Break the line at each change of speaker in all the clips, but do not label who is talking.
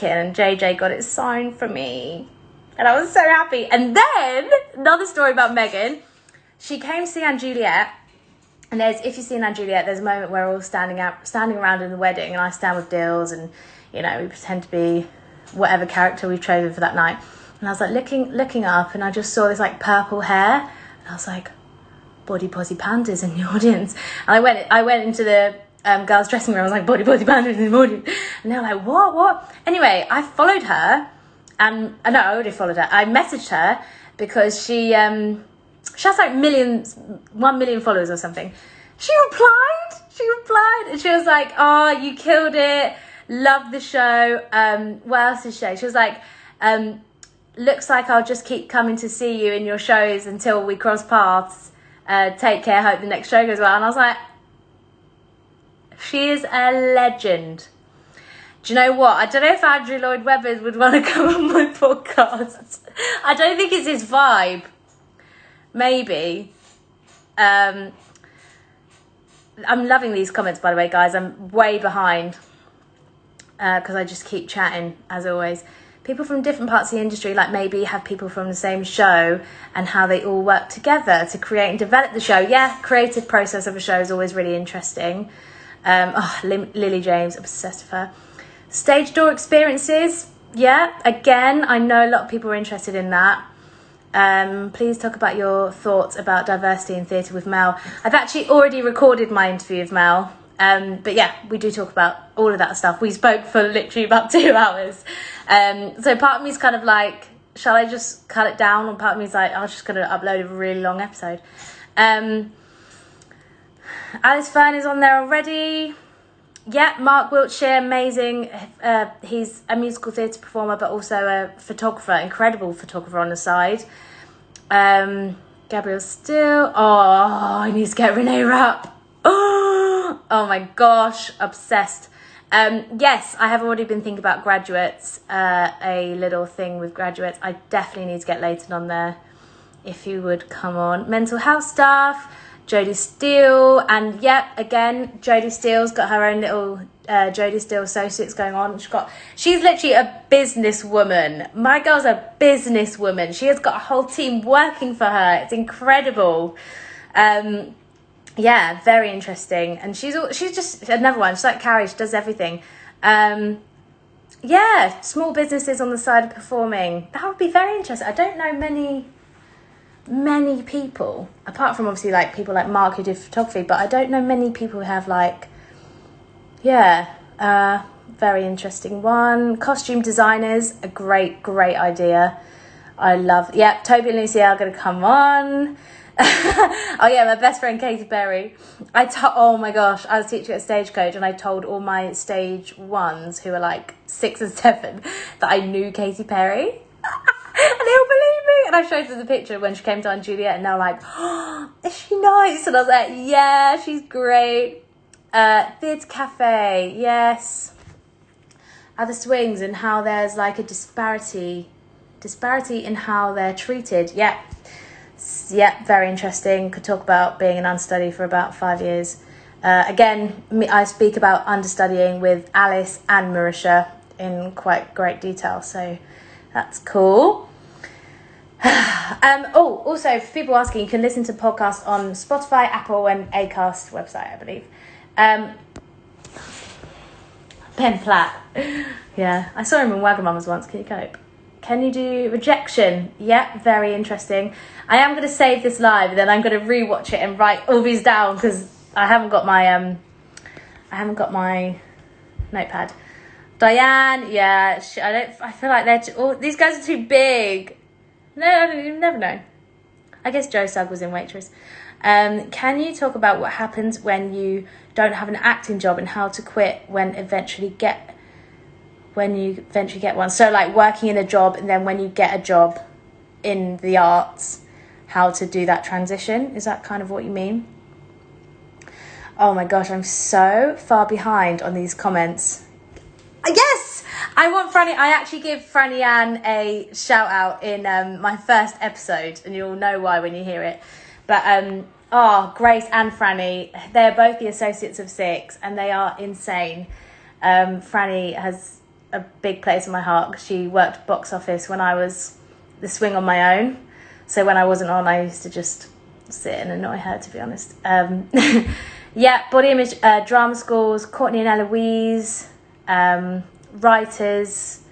and JJ got it signed for me. And I was so happy. And then, another story about Megan. She came to see Anne Juliet. And if you see Anne Juliet, there's a moment where we're all standing around in the wedding. And I stand with Dills and, we pretend to be whatever character we've chosen for that night. And I was like looking up and I just saw this like purple hair. And I was like, Body Posy Pandas in the audience. And I went into the girls' dressing room. I was like, Body Posy Pandas in the audience. And they were like, what? Anyway, I followed her. And I already followed her. I messaged her because she has like 1 million followers or something. She replied and she was like, oh, you killed it. Love the show. What else is she? She was like, looks like I'll just keep coming to see you in your shows until we cross paths. Take care. Hope the next show goes well. And I was like, she is a legend. Do you know what? I don't know if Andrew Lloyd Webber would want to come on my podcast. I don't think it's his vibe. Maybe. I'm loving these comments, by the way, guys. I'm way behind because I just keep chatting, as always. People from different parts of the industry, like maybe have people from the same show and how they all work together to create and develop the show. Yeah, creative process of a show is always really interesting. Lily James, obsessed with her. Stage door experiences, yeah, again, I know a lot of people are interested in that. Please talk about your thoughts about diversity in theatre with Mel. I've actually already recorded my interview with Mel, but yeah, we do talk about all of that stuff. We spoke for literally about 2 hours. So part of me is kind of like, shall I just cut it down? Or part of me is like, I'm just going to upload a really long episode. Alice Fern is on there already. Yeah, Mark Wiltshire, amazing. He's a musical theatre performer, but also a photographer, incredible photographer on the side. Gabrielle Steele. Oh, I need to get Renee Rapp. Oh my gosh, obsessed. Yes, I have already been thinking about Graduates, a little thing with Graduates. I definitely need to get Leighton on there, if you would come on. Mental health stuff. Jodie Steele, and yep, again, Jodie Steele's got her own little Jodie Steele Associates going on. She's literally a businesswoman. My girl's a businesswoman. She has got a whole team working for her. It's incredible. Yeah, very interesting. And she's just another one. She's like Carrie. She does everything. Yeah, small businesses on the side of performing. That would be very interesting. I don't know many people, apart from obviously like people like Mark who did photography, but I don't know many people who have like, very interesting one. Costume designers, a great idea. I love, Toby and Lucy are going to come on. Oh yeah, my best friend Katy Perry. Oh my gosh, I was teaching at Stagecoach and I told all my stage 1s who are like 6 and 7 that I knew Katy Perry. And they all believe me. And I showed them the picture when she came to Aunt Juliet and they were like, oh, is she nice? And I was like, yeah, she's great. Theatre Cafe, yes. Other swings and how there's like a disparity in how they're treated. Yeah, very interesting. Could talk about being an understudy for about 5 years. Again, I speak about understudying with Alice and Marisha in quite great detail. So that's cool. Also, for people asking, you can listen to podcasts on Spotify, Apple, and Acast website, I believe. Ben Platt. Yeah, I saw him in Wagamama's once. Can you cope? Can you do Rejection? Yeah, very interesting. I am going to save this live, then I'm going to rewatch it and write all these down because I haven't got my notepad. Diane, yeah, I feel like these guys are too big. No, you never know. I guess Joe Sugg was in Waitress. Can you talk about what happens when you don't have an acting job and how to quit when you eventually get one? So like working in a job and then when you get a job in the arts, how to do that transition? Is that kind of what you mean? Oh my gosh, I'm so far behind on these comments. Yes, I want Franny. I actually give Franny Ann a shout out in my first episode, and you'll know why when you hear it. But Grace and Franny, they're both the Associates of 6, and they are insane. Franny has a big place in my heart because she worked box office when I was the swing on my own. So when I wasn't on, I used to just sit and annoy her, to be honest. Yeah, body image, drama schools, Courtney and Eloise, writers.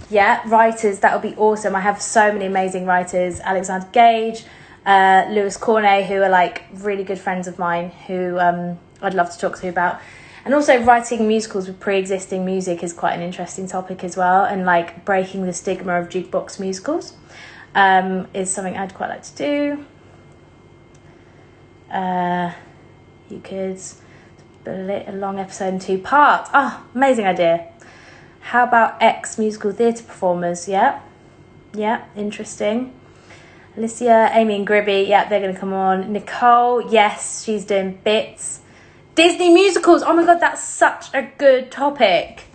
Yeah, writers, that would be awesome. I have so many amazing writers. Alexander Gage, Lewis Cornet, who are like really good friends of mine who I'd love to talk to about. And also writing musicals with pre-existing music is quite an interesting topic as well. And like breaking the stigma of jukebox musicals is something I'd quite like to do. You could split a long episode in 2 parts. Oh, amazing idea. How about ex-musical theatre performers? Yeah, interesting. Alicia, Amy and Gribby, yeah, they're going to come on. Nicole, yes, she's doing bits. Disney musicals, oh my God, that's such a good topic.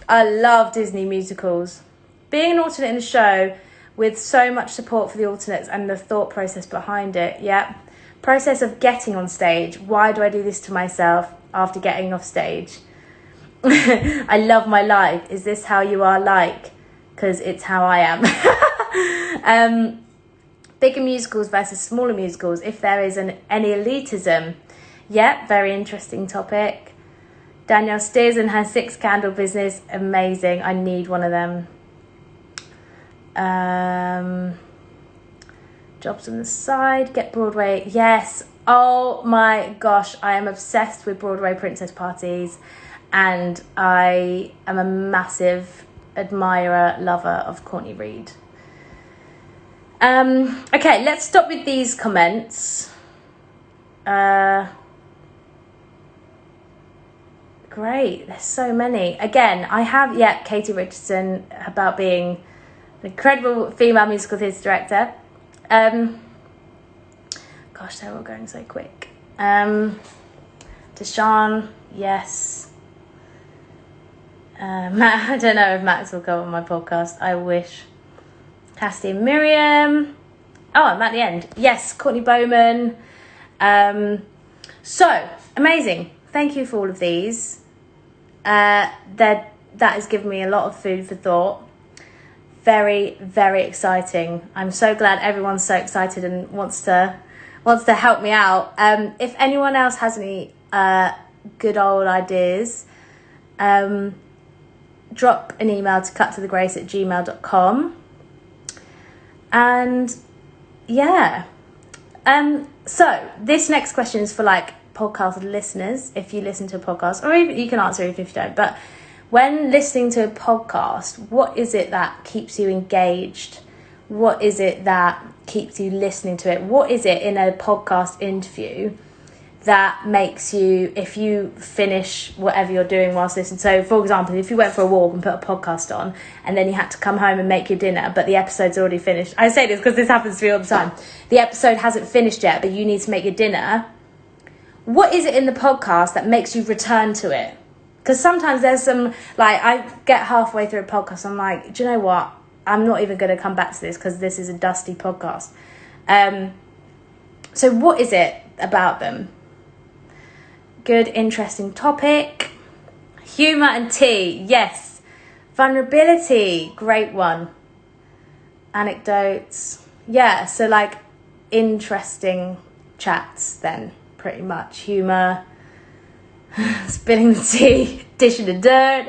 I love Disney musicals. Being an alternate in a show with so much support for the alternates and the thought process behind it, yeah. Process of getting on stage. Why do I do this to myself after getting off stage? I love my life. Is this how you are like? Because it's how I am. Bigger musicals versus smaller musicals. If there is any elitism. Yeah, very interesting topic. Danielle Steers and her 6 candle business. Amazing. I need one of them. Jobs on the side. Get Broadway. Yes. Oh my gosh. I am obsessed with Broadway princess parties. And I am a massive admirer, lover of Courtney Reed. Okay, let's stop with these comments. Great, there's so many. Again, I have, Katie Richardson about being an incredible female musical theatre director. Gosh, they're all going so quick. Deshawn, yes. Matt, I don't know if Max will go on my podcast. I wish. Cassidy and Miriam. Oh, I'm at the end. Yes, Courtney Bowman. So, amazing. Thank you for all of these. That has given me a lot of food for thought. Very, very exciting. I'm so glad everyone's so excited and wants to help me out. If anyone else has any good old ideas, drop an email to cuttothegrace@gmail.com. And so this next question is for like podcast listeners, if you listen to a podcast, or even you can answer even if you don't, but when listening to a podcast, what is it that keeps you engaged? What is it that keeps you listening to it? What is it in a podcast interview that makes you, if you finish whatever you're doing whilst listening, so for example, if you went for a walk and put a podcast on and then you had to come home and make your dinner, but the episode's already finished. I say this because this happens to me all the time. The episode hasn't finished yet, but you need to make your dinner. What is it in the podcast that makes you return to it? Because sometimes there's some, like, I get halfway through a podcast, I'm like, do you know what? I'm not even going to come back to this because this is a dusty podcast. So what is it about them? Good, interesting topic. Humour and tea, yes. Vulnerability, great one. Anecdotes, yeah. So like interesting chats then, pretty much. Humour, spilling the tea, dishing the dirt.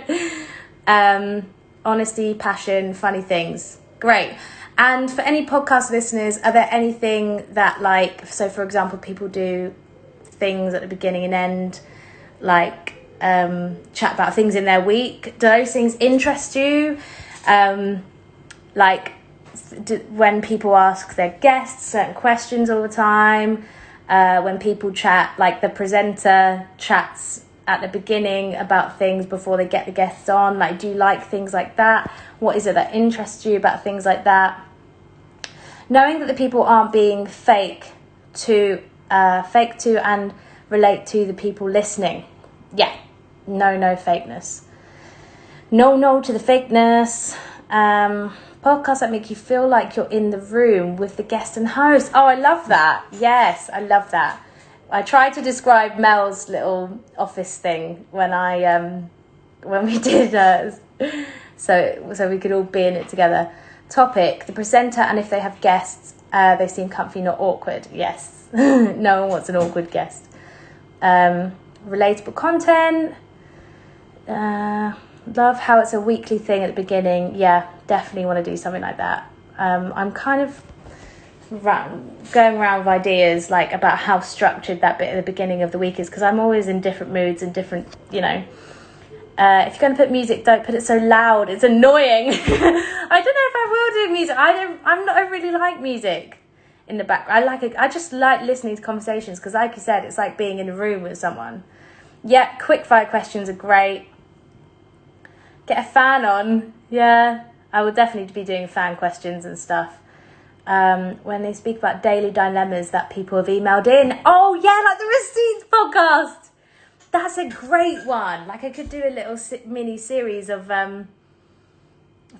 Honesty, passion, funny things, great. And for any podcast listeners, are there anything that, like, so for example, people do things at the beginning and end, like chat about things in their week. Do those things interest you? When people ask their guests certain questions all the time, when people chat, like the presenter chats at the beginning about things before they get the guests on, like, do you like things like that? What is it that interests you about things like that? Knowing that the people aren't being fake to and relate to the people listening. Yeah, no fakeness. No to the fakeness. Podcasts that make you feel like you're in the room with the guest and host. Oh, I love that. Yes, I love that. I tried to describe Mel's little office thing when we did So we could all be in it together. Topic: the presenter, and if they have guests, they seem comfy, not awkward. Yes. No one wants an awkward guest. Relatable content. Love how it's a weekly thing at the beginning. Yeah, definitely want to do something like that. I'm kind of going around with ideas like about how structured that bit at the beginning of the week is, because I'm always in different moods and different, if you're going to put music, don't put it so loud, it's annoying. I don't know if I will do music. I really like music in the background. I just like listening to conversations, because like you said, it's like being in a room with someone. Yeah, quick fire questions are great. Get a fan on. Yeah, I will definitely be doing fan questions and stuff. When they speak about daily dilemmas that people have emailed in. Oh yeah, like the Receipts podcast. That's a great one. Like I could do a little mini series of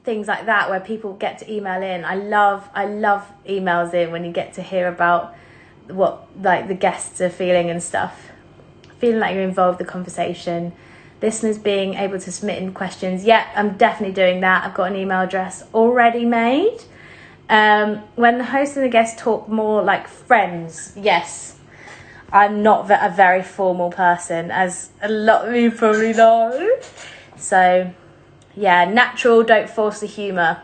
things like that where people get to email in. I love emails in when you get to hear about what like the guests are feeling and stuff. Feeling like you're involved in the conversation. Listeners being able to submit in questions. Yeah, I'm definitely doing that. I've got an email address already made. When the host and the guest talk more like friends. Yes, I'm not a very formal person, as a lot of you probably know. So, yeah, natural, don't force the humour.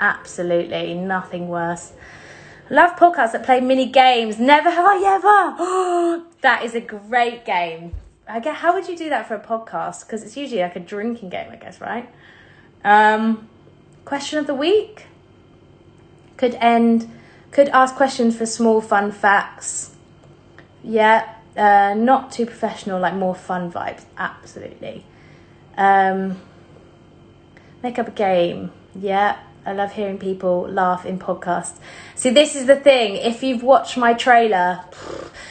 Absolutely, nothing worse. Love podcasts that play mini games. Never have I ever. That is a great game. I guess, how would you do that for a podcast? Because it's usually like a drinking game, I guess, right? Question of the week. Could ask questions for small fun facts. Yeah, not too professional, like more fun vibes. Absolutely. Make up a game. Yeah, I love hearing people laugh in podcasts. See, this is the thing. If you've watched my trailer,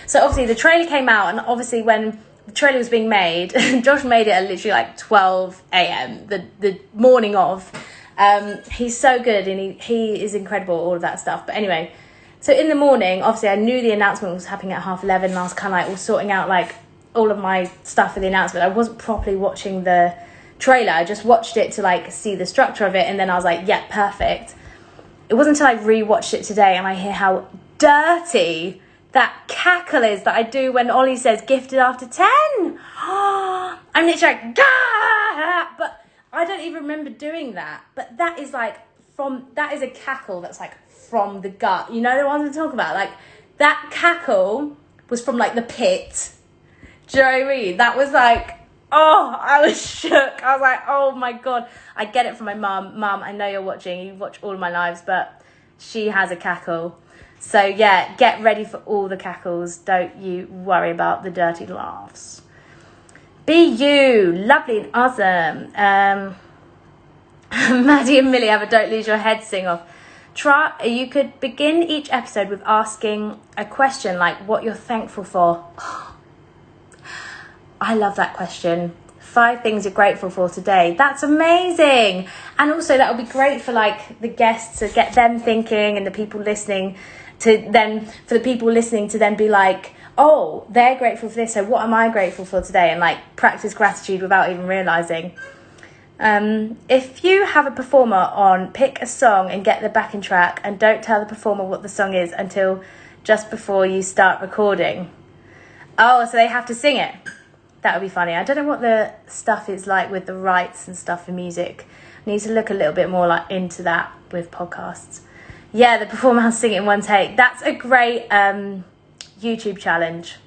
so obviously the trailer came out, and obviously when the trailer was being made, Josh made it at literally like 12 a.m. the morning of. He's so good, and he is incredible, all of that stuff. But anyway, so in the morning, obviously I knew the announcement was happening at 11:30, and I was kind of like all sorting out like all of my stuff for the announcement. I wasn't properly watching the trailer. I just watched it to like see the structure of it, and then I was like, yeah, perfect. It wasn't until I rewatched it today and I hear how dirty that cackle is that I do when Ollie says gifted after 10. I'm literally like, gah! But I don't even remember doing that. But that is like that is a cackle that's like from the gut. You know the ones I'm talking about? Like that cackle was from like the pit. Do you know what I mean? That was like, I was shook. I was like, oh my God. I get it from my mum. Mum, I know you're watching. You watch all of my lives, but she has a cackle. So yeah, get ready for all the cackles. Don't you worry about the dirty laughs. Be you. Lovely and awesome. Maddie and Millie have a don't lose your head sing off. You could begin each episode with asking a question like what you're thankful for. I love that question. 5 things you're grateful for today. That's amazing. And also that would be great for like the guests to get them thinking, and the people listening to then, for the people listening to then be like, oh, they're grateful for this, so what am I grateful for today? And like practice gratitude without even realising. If you have a performer on, pick a song and get the backing track, and don't tell the performer what the song is until just before you start recording. Oh, so they have to sing it. That would be funny. I don't know what the stuff is like with the rights and stuff for music. I need to look a little bit more like into that with podcasts. Yeah, the performer has to sing it in one take. That's a great YouTube challenge.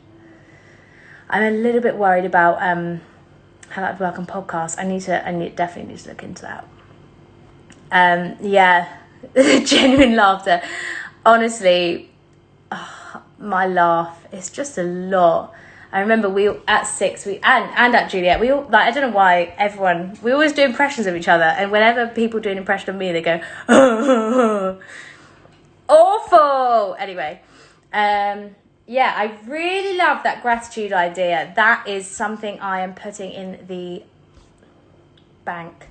I'm a little bit worried about how that would work on podcasts. I definitely need to look into that. Yeah, genuine laughter. Honestly, my laugh is just a lot. I remember at 6 and at Juliet, we all, like, I don't know why we always do impressions of each other, and whenever people do an impression of me, they go awful. Anyway, yeah, I really love that gratitude idea. That is something I am putting in the bank.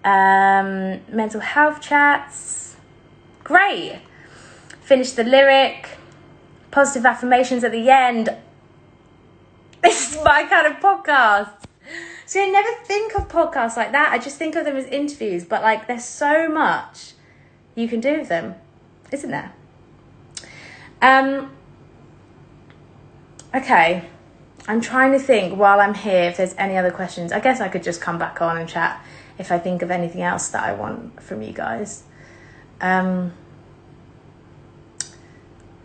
Mental health chats, great. Finish the lyric, positive affirmations at the end. This is my kind of podcast. So I never think of podcasts like that. I just think of them as interviews, but like there's so much you can do with them, isn't there? Okay, I'm trying to think while I'm here if there's any other questions. I guess I could just come back on and chat if I think of anything else that I want from you guys.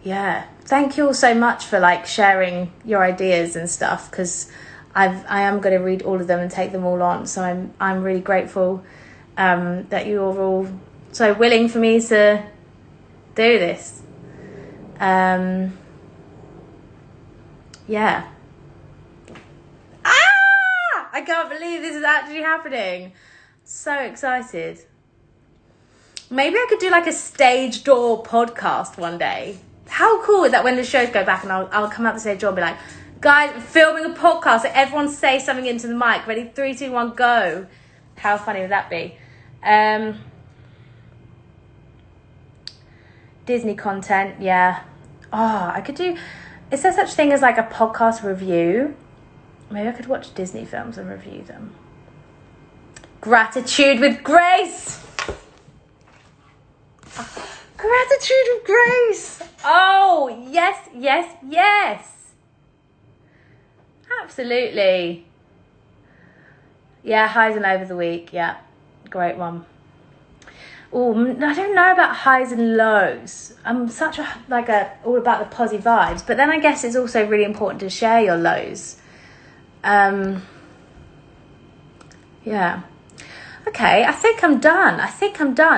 Yeah, thank you all so much for like sharing your ideas and stuff, because I am going to read all of them and take them all on. So I'm really grateful that you are all so willing for me to do this. Yeah. I can't believe this is actually happening. So excited. Maybe I could do like a stage door podcast one day. How cool is that when the shows go back and I'll come out the stage door and be like, guys, I'm filming a podcast. So everyone say something into the mic. Ready? 3, 2, 1, go. How funny would that be? Disney content, yeah. Oh, I could do... Is there such thing as like a podcast review? Maybe I could watch Disney films and review them. Gratitude with Grace. Gratitude with Grace. Oh, yes, yes, yes. Absolutely. Yeah, highs and lows of the week. Yeah, great one. Oh, I don't know about highs and lows. I'm such a all about the positive vibes. But then I guess it's also really important to share your lows. Yeah. Okay, I think I'm done.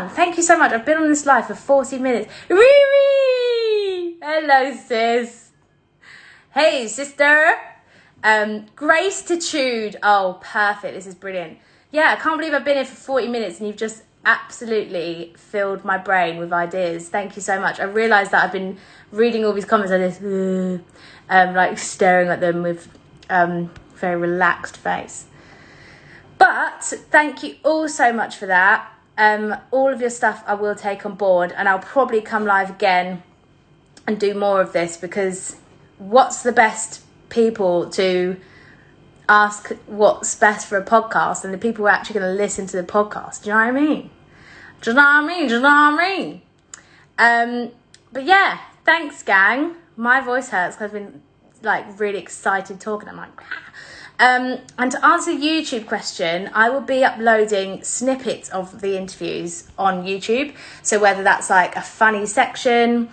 Thank you so much. I've been on this live for 40 minutes. Riri! Hello, sis. Hey, sister. Gracetitude. Oh, perfect. This is brilliant. Yeah, I can't believe I've been here for 40 minutes and you've just absolutely filled my brain with ideas. Thank you so much. I realised that I've been reading all these comments like this, like staring at them with very relaxed face. But thank you all so much for that. All of your stuff I will take on board, and I'll probably come live again and do more of this, because what's the best people to ask what's best for a podcast and the people who are actually going to listen to the podcast? Do you know what I mean? Do you know what I mean? But yeah, thanks, gang. My voice hurts because I've been like really excited talking. I'm like, and to answer the YouTube question, I will be uploading snippets of the interviews on YouTube. So whether that's like a funny section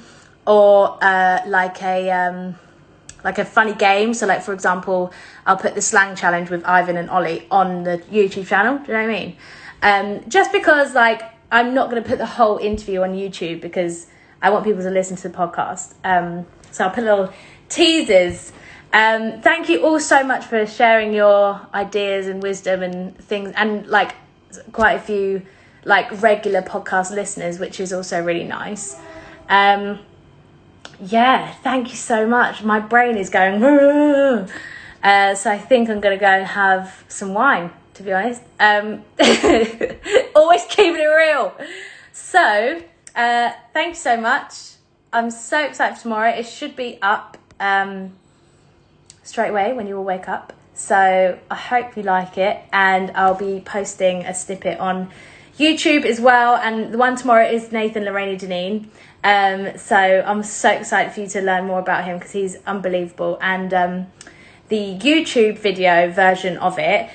or like a funny game. So like, for example, I'll put the slang challenge with Ivan and Ollie on the YouTube channel. Do you know what I mean? Just because like I'm not going to put the whole interview on YouTube because I want people to listen to the podcast. So I'll put little teasers. Thank you all so much for sharing your ideas and wisdom and things, and like quite a few like regular podcast listeners, which is also really nice. Yeah, thank you so much. My brain is going so I think I'm gonna go and have some wine, to be honest. Always keeping it real. So thank you so much. I'm so excited for tomorrow. It should be up straight away when you all wake up. So I hope you like it, and I'll be posting a snippet on YouTube as well. And the one tomorrow is Nathan Lorraine Deneen. So I'm so excited for you to learn more about him because he's unbelievable. And the YouTube video version of it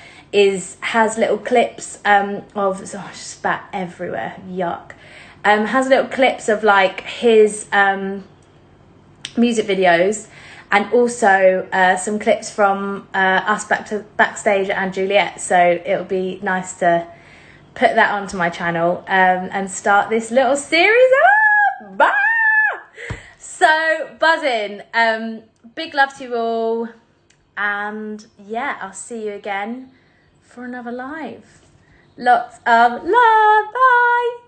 has little clips of I just spat everywhere. Yuck. Has little clips of like his music videos, and also some clips from us backstage at Juliet. So it'll be nice to put that onto my channel and start this little series up. Bah! So buzzing. Big love to you all, and yeah, I'll see you again for another live. Lots of love. Bye.